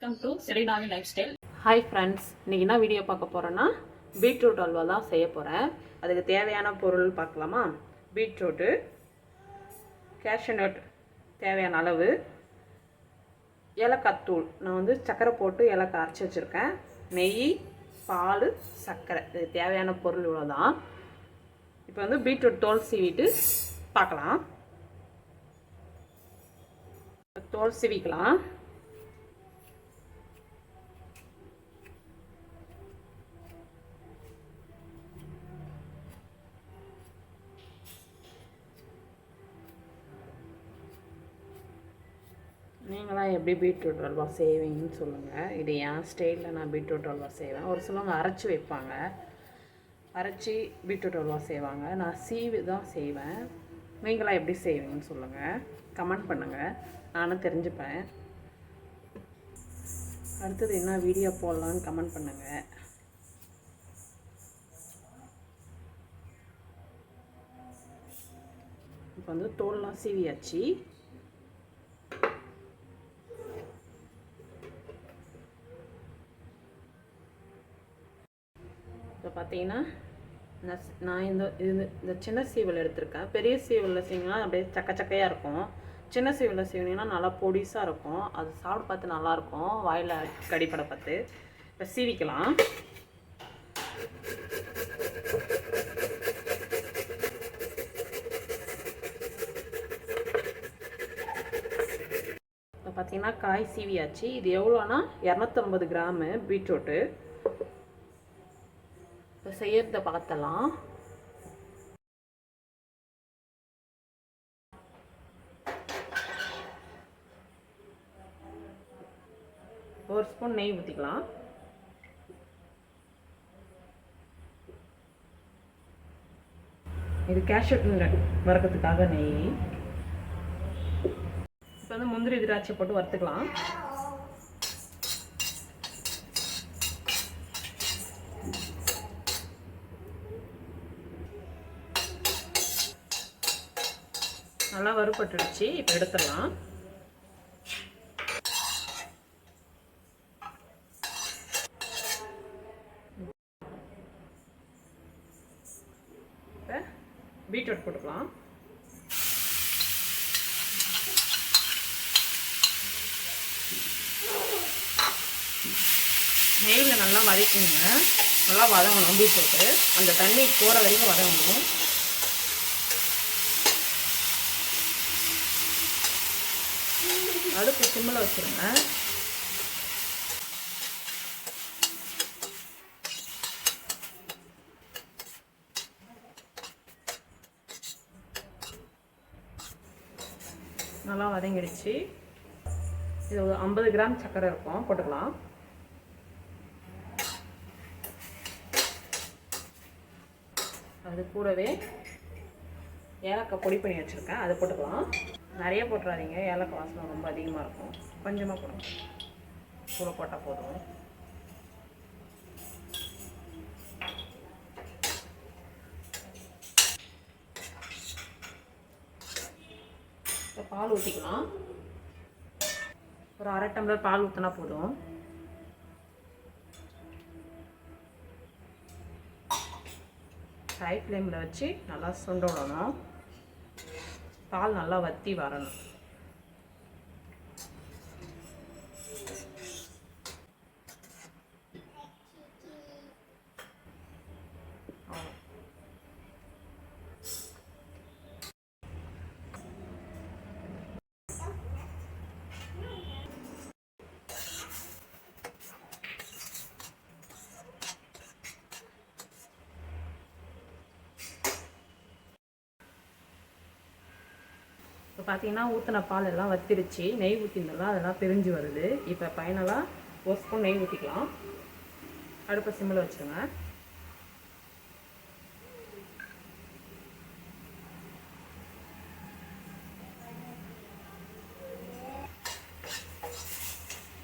Welcome to செலினாவின் life style. Hi friends, இன்றைக்கி என்ன வீடியோ பார்க்க போகிறேன்னா பீட்ரூட் அல்வா தான் செய்ய போகிறேன். அதுக்கு தேவையான பொருள் பார்க்கலாமா? பீட்ரூட்டு, கேஷ்யூநட் தேவையான அளவு, ஏலக்காய் தூள், நான் வந்து சர்க்கரை போட்டு ஏலக்காய் அரைச்சி வச்சுருக்கேன், நெய், பால், சர்க்கரை, இது தேவையான பொருள் இவ்வளோ தான். இப்போ வந்து பீட்ரூட் தோல் சீவிட்டு பார்க்கலாம். தோல் சீவிக்கலாம். நீங்களாம் எப்படி பீட்ரூட் அல்வா செய்வீங்கன்னு சொல்லுங்கள். இது என் ஸ்டைலில் நான் பீட்ரூட் அல்வா செய்வேன். ஒரு சிலவங்க அரைச்சி வைப்பாங்க, அரைச்சி பீட்ரூட் அல்வா செய்வாங்க. நான் சீவி தான் செய்வேன். நீங்களாம் எப்படி செய்வீங்கன்னு சொல்லுங்கள், கமெண்ட் பண்ணுங்கள், நானும் தெரிஞ்சுப்பேன். அடுத்தது என்ன வீடியோ போடலான்னு கமெண்ட் பண்ணுங்கள். இப்போ வந்து தோல்லாம் சீவியாச்சு. இப்போ பார்த்தீங்கன்னா நான் இந்த சின்ன சீவல் எடுத்திருக்கேன். பெரிய சீவலில் செய்வீங்கன்னா அப்படியே சக்கையாக இருக்கும். சின்ன சீவலில் செய்வீங்கன்னா நல்லா பொடிசாக இருக்கும். அது சாப்பிட்டு பார்த்து நல்லாயிருக்கும், வாயில் கடிப்படை பார்த்து. இப்போ சீவிக்கலாம். இப்போ பார்த்தீங்கன்னா காய் சீவியாச்சு. இது எவ்வளோனா 250 கிராமு பீட்ரூட்டு. இப்போ செய்யறத பார்த்தலாம். ஒரு ஸ்பூன் நெய் ஊற்றிக்கலாம். இது கேஷ்யூ நட் வறுக்கிறதுக்காக நெய். இப்போ வந்து முந்திரி திராட்சை போட்டு வறுத்துக்கலாம். நல்லா வறுபட்டுடுச்சு. இப்போ எடுத்துடலாம். இப்போ பீட்ரூட் போட்டுக்கலாம். நெய்யில் நல்லா வதக்குங்க. நல்லா வதங்கணும். பீட்ரூட்டு அந்த தண்ணி போகிற வரைக்கும் வதங்கணும். அடுப்பு சிம்மில் வச்சுருங்க. நல்லா வதங்கிடுச்சு. இது ஒரு 50 கிராம் சர்க்கரை இருக்கும், போட்டுக்கலாம். அது கூடவே ஏலக்காய் பொடி பண்ணி வச்சுருக்கேன், அதை போட்டுக்கலாம். நிறைய போட்டுறாதீங்க, ஏலக்காய் வாசனை ரொம்ப அதிகமாக இருக்கும். கொஞ்சமாக போடுங்க, கூட போட்டால் போதும். இப்போ பால் ஊற்றிக்கலாம். ஒரு 1/2 டம்ளர் பால் ஊற்றினா போதும். ஹை ஃப்ளேமில் வச்சு நல்லா சுண்ட விடணும். பால் நல்லா வற்றி வரணும். இப்போ பார்த்தீங்கன்னா ஊற்றின பால் எல்லாம் வத்திருச்சு. நெய் ஊற்றினதெல்லாம் அதெல்லாம் பிரிஞ்சு வருது. இப்போ ஃபைனலாக ஒரு ஸ்பூன் நெய் ஊற்றிக்கலாம். அடுப்பை சிம்மில் வச்சுருங்க.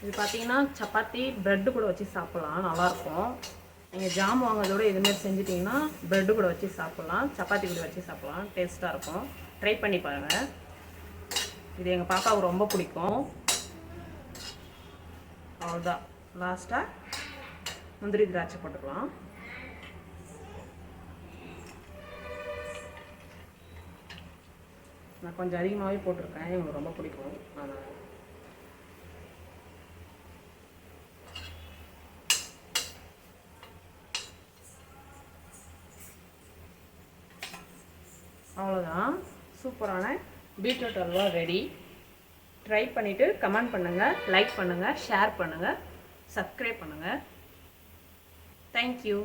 இது பார்த்தீங்கன்னா சப்பாத்தி ப்ரெட்டு கூட வச்சு சாப்பிட்லாம், நல்லாயிருக்கும். நீங்கள் ஜாம் வாங்குறதோட இதுமாரி செஞ்சிட்டிங்கன்னா ப்ரெட்டு கூட வச்சு சாப்பிட்லாம், சப்பாத்தி கூட வச்சு சாப்பிட்லாம், டேஸ்ட்டாக இருக்கும். ட்ரை பண்ணி பாருங்கள். இது எங்கள் பாப்பாவுக்கு ரொம்ப பிடிக்கும். அவ்வளோதான். லாஸ்ட்டாக முந்திரி திராட்சை போட்டுக்கலாம். நான் கொஞ்சம் அதிகமாகவே போட்டிருக்கேன், எனக்கு ரொம்ப பிடிக்கும். அதனால் அவ்வளோதான். சூப்பரான பீட்ரூட் அல்வா ரெடி. ட்ரை பண்ணிவிட்டு கமெண்ட் பண்ணுங்கள், லைக் பண்ணுங்கள், ஷேர் பண்ணுங்கள், சப்ஸ்கிரைப் பண்ணுங்கள். தேங்க்யூ.